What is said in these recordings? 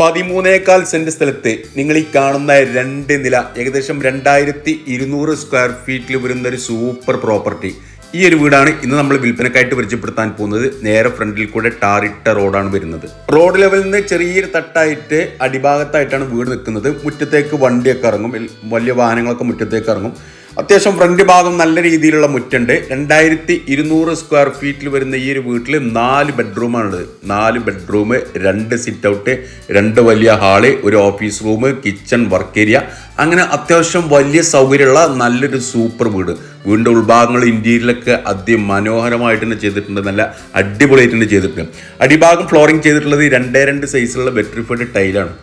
13.4 saint സ്ഥലത്ത് നിങ്ങൾ ഈ കാണുന്ന 2 നില ഏകദേശം 2200 സ്ക്വയർ ഫീറ്റിൽ വരുന്ന ഒരു സൂപ്പർ പ്രോപ്പർട്ടി. ഈ ഒരു വീടാണ് ഇന്ന് നമ്മൾ വിൽപ്പനക്കായിട്ട് പരിചയപ്പെടുത്താൻ പോകുന്നത്. നേരെ ഫ്രണ്ടിൽ കൂടെ ടാറിട്ട റോഡാണ് വരുന്നത്. റോഡ് ലെവലിൽ നിന്ന് ചെറിയൊരു തട്ടായിട്ട് അടിഭാഗത്തായിട്ടാണ് വീട് നിൽക്കുന്നത്. മുറ്റത്തേക്ക് വണ്ടിയൊക്കെ ഇറങ്ങും, വലിയ വാഹനങ്ങളൊക്കെ മുറ്റത്തേക്ക് ഇറങ്ങും. അത്യാവശ്യം ഫ്രണ്ട് ഭാഗം നല്ല രീതിയിലുള്ള മുറ്റുണ്ട്. 2200 സ്ക്വയർ ഫീറ്റിൽ വരുന്ന ഈ ഒരു വീട്ടിൽ 4 ബെഡ്റൂമാണുള്ളത്. 4 ബെഡ്റൂം, 2 സിറ്റ് ഔട്ട്, 2 വലിയ ഹാള്, ഒരു office room, kitchen, work area, അങ്ങനെ അത്യാവശ്യം വലിയ സൗകര്യമുള്ള നല്ലൊരു സൂപ്പർ വീട്. വീടിൻ്റെ ഉൾഭാഗങ്ങൾ ഇന്റീരിയലൊക്കെ അതിമനോഹരമായിട്ട് തന്നെ ചെയ്തിട്ടുണ്ട്, നല്ല അടിപൊളിയായിട്ട് തന്നെ ചെയ്തിട്ടുണ്ട്. അടിഭാഗം ഫ്ലോറിംഗ് ചെയ്തിട്ടുള്ളത് 2 സൈസിലുള്ള വെട്രിഫൈഡ് ടൈലാണ്.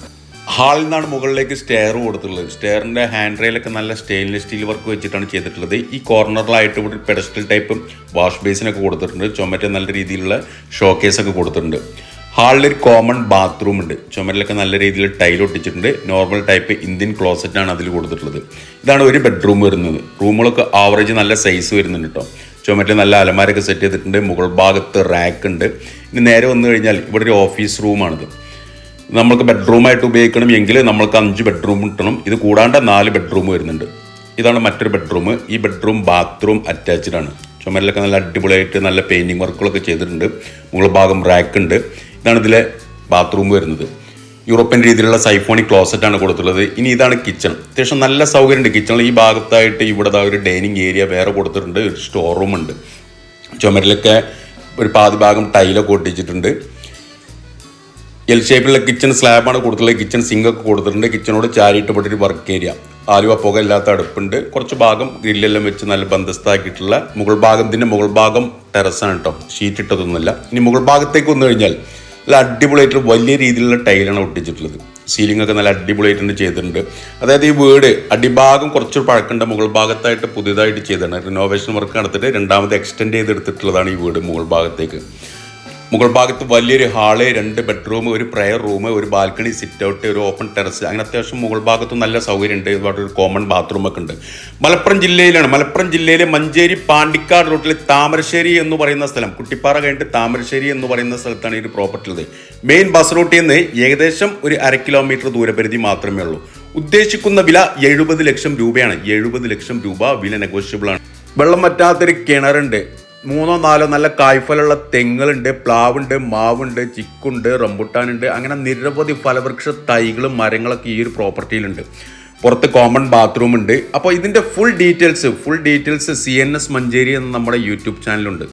ഹാളിൽ നിന്നാണ് മുകളിലേക്ക് സ്റ്റെയർ കൊടുത്തിട്ടുള്ളത്. സ്റ്റെയറിൻ്റെ ഹാൻഡ് റെയിലൊക്കെ നല്ല സ്റ്റെയിൻലെസ് സ്റ്റീൽ വർക്ക് വെച്ചിട്ടാണ് ചെയ്തിട്ടുള്ളത്. ഈ കോർണറിലായിട്ട് ഇവിടെ പെഡസ്റ്റൽ ടൈപ്പും വാഷ് ബേസിനൊക്കെ കൊടുത്തിട്ടുണ്ട്. ചുമറ്റ് നല്ല രീതിയിലുള്ള ഷോക്കേസൊക്കെ കൊടുത്തിട്ടുണ്ട്. ഹാളിലൊരു കോമൺ ബാത്റൂം ഉണ്ട്. ചുമരിലൊക്കെ നല്ല രീതിയിൽ ടൈൽ ഒട്ടിച്ചിട്ടുണ്ട്. നോർമൽ ടൈപ്പ് ഇന്ത്യൻ ക്ലോസറ്റാണ് അതിൽ കൊടുത്തിട്ടുള്ളത്. ഇതാണ് ഒരു ബെഡ്റൂം വരുന്നത്. റൂമുകളൊക്കെ ആവറേജ് നല്ല സൈസ് വരുന്നുണ്ട് കേട്ടോ. ചുമറ്റിൽ നല്ല അലമാരൊക്കെ സെറ്റ് ചെയ്തിട്ടുണ്ട്. മുകൾ ഭാഗത്ത് റാക്ക് ഉണ്ട്. ഇനി നേരെ വന്നു കഴിഞ്ഞാൽ ഇവിടെ ഒരു ഓഫീസ് റൂമാണിത്. നമ്മൾക്ക് ബെഡ്റൂമായിട്ട് ഉപയോഗിക്കണം എങ്കിൽ നമ്മൾക്ക് 5 ബെഡ്റൂം കിട്ടണം. ഇത് കൂടാണ്ട് 4 ബെഡ്റൂം വരുന്നുണ്ട്. ഇതാണ് മറ്റൊരു ബെഡ്റൂം. ഈ ബെഡ്റൂം ബാത്റൂം അറ്റാച്ച്ഡ് ആണ്. ചുമരിലൊക്കെ നല്ല അടിപൊളിയായിട്ട് നല്ല പെയിൻറ്റിങ് വർക്കുകളൊക്കെ ചെയ്തിട്ടുണ്ട്. മുകൾ ഭാഗം റാക്ക് ഉണ്ട്. ഇതാണ് ഇതിലെ ബാത്റൂം വരുന്നത്. യൂറോപ്യൻ രീതിയിലുള്ള സൈഫോണിക് ക്ലോസറ്റാണ് കൊടുത്തിട്ടുള്ളത്. ഇനി ഇതാണ് കിച്ചൺ. അത്യാവശ്യം നല്ല സൗകര്യമുണ്ട് കിച്ചണിൽ. ഈ ഭാഗത്തായിട്ട് ഇവിടെ ഒരു ഡൈനിങ് ഏരിയ വേറെ കൊടുത്തിട്ടുണ്ട്. ഒരു സ്റ്റോർ റൂം ഉണ്ട്. ചുമരിലൊക്കെ ഒരു പാതി ഭാഗം ടൈലൊക്കെ ഒട്ടിച്ചിട്ടുണ്ട്. എൽ ഷേപ്പിലുള്ള കിച്ചൺ സ്ലാബാണ് കൊടുത്തിട്ടുള്ളത്. കിച്ചൺ സിങ്കൊക്കെ കൊടുത്തിട്ടുണ്ട്. കിച്ചണോട് ചാരിയിട്ടപ്പെട്ടൊരു വർക്ക് ഏരിയ, ആലുവ പുക ഇല്ലാത്ത അടുപ്പുണ്ട്. കുറച്ച് ഭാഗം ഗ്രില്ലെല്ലാം വെച്ച് നല്ല ബന്ധസ്ഥാക്കിയിട്ടുള്ള മുകൾ ഭാഗത്തിൻ്റെ മുകൾ ഭാഗം ടെറസാണ് കേട്ടോ, ഷീറ്റ് ഇട്ടതൊന്നുമല്ല. ഇനി മുകൾ ഭാഗത്തേക്ക് വന്നു കഴിഞ്ഞാൽ നല്ല അടിപൊളിയായിട്ട് വലിയ രീതിയിലുള്ള ടൈലാണ് ഒട്ടിച്ചിട്ടുള്ളത്. സീലിംഗ് ഒക്കെ നല്ല അടിപൊളിയായിട്ട് ചെയ്തിട്ടുണ്ട്. അതായത് ഈ വീട് അടിഭാഗം കുറച്ച് പഴക്കണ്ട, മുകൾ ഭാഗത്തായിട്ട് പുതിയതായിട്ട് ചെയ്തതാണ്. റിനോവേഷൻ വർക്ക് നടത്തിയിട്ട് രണ്ടാമത് എക്സ്റ്റെൻഡ് ചെയ്തെടുത്തിട്ടുള്ളതാണ് ഈ വീട്. മുകൾ ഭാഗത്തേക്ക് മുകൾ ഭാഗത്ത് വലിയൊരു ഹാള്, 2 ബെഡ്റൂം, ഒരു പ്രയർ റൂം, ഒരു ബാൽക്കണി, സിറ്റ് ഔട്ട്, ഒരു ഓപ്പൺ ടെറസ്, അങ്ങനെ അത്യാവശ്യം മുകൾ ഭാഗത്ത് നല്ല സൗകര്യമുണ്ട്. ഇവിടെ ഒരു കോമൺ ബാത്റൂം ഒക്കെ ഉണ്ട്. മലപ്പുറം ജില്ലയിലാണ്. മലപ്പുറം ജില്ലയിലെ മഞ്ചേരി പാണ്ടിക്കാട് റൂട്ടിൽ താമരശ്ശേരി എന്ന് പറയുന്ന സ്ഥലം, കുട്ടിപ്പാറ കഴിഞ്ഞിട്ട് താമരശ്ശേരി എന്ന് പറയുന്ന സ്ഥലത്താണ് ഈ ഒരു പ്രോപ്പർട്ടി ഉള്ളത്. മെയിൻ ബസ് റൂട്ടിൽ നിന്ന് ഏകദേശം ഒരു 1/2 കിലോമീറ്റർ ദൂരപരിധി മാത്രമേ ഉള്ളൂ. ഉദ്ദേശിക്കുന്ന വില 70 ലക്ഷം രൂപയാണ്. 70 ലക്ഷം രൂപ വില നെഗോഷ്യബിൾ ആണ്. വെള്ളം പറ്റാത്തൊരു കിണറുണ്ട്. 3-4 നല്ല കായ്ഫലുള്ള തെങ്ങുകളുണ്ട്, പ്ലാവുണ്ട്, മാവുണ്ട്, ചിക്കുണ്ട്, റംബുട്ടാനുണ്ട്, അങ്ങനെ നിരവധി ഫലവൃക്ഷ തൈകളും മരങ്ങളൊക്കെ ഈ ഒരു പ്രോപ്പർട്ടിയിലുണ്ട്. പുറത്ത് കോമൺ ബാത്റൂം ഉണ്ട്. അപ്പോൾ ഇതിൻ്റെ ഫുൾ ഡീറ്റെയിൽസ് CNS മഞ്ചേരി എന്ന നമ്മുടെ യൂട്യൂബ് ചാനലുണ്ട്.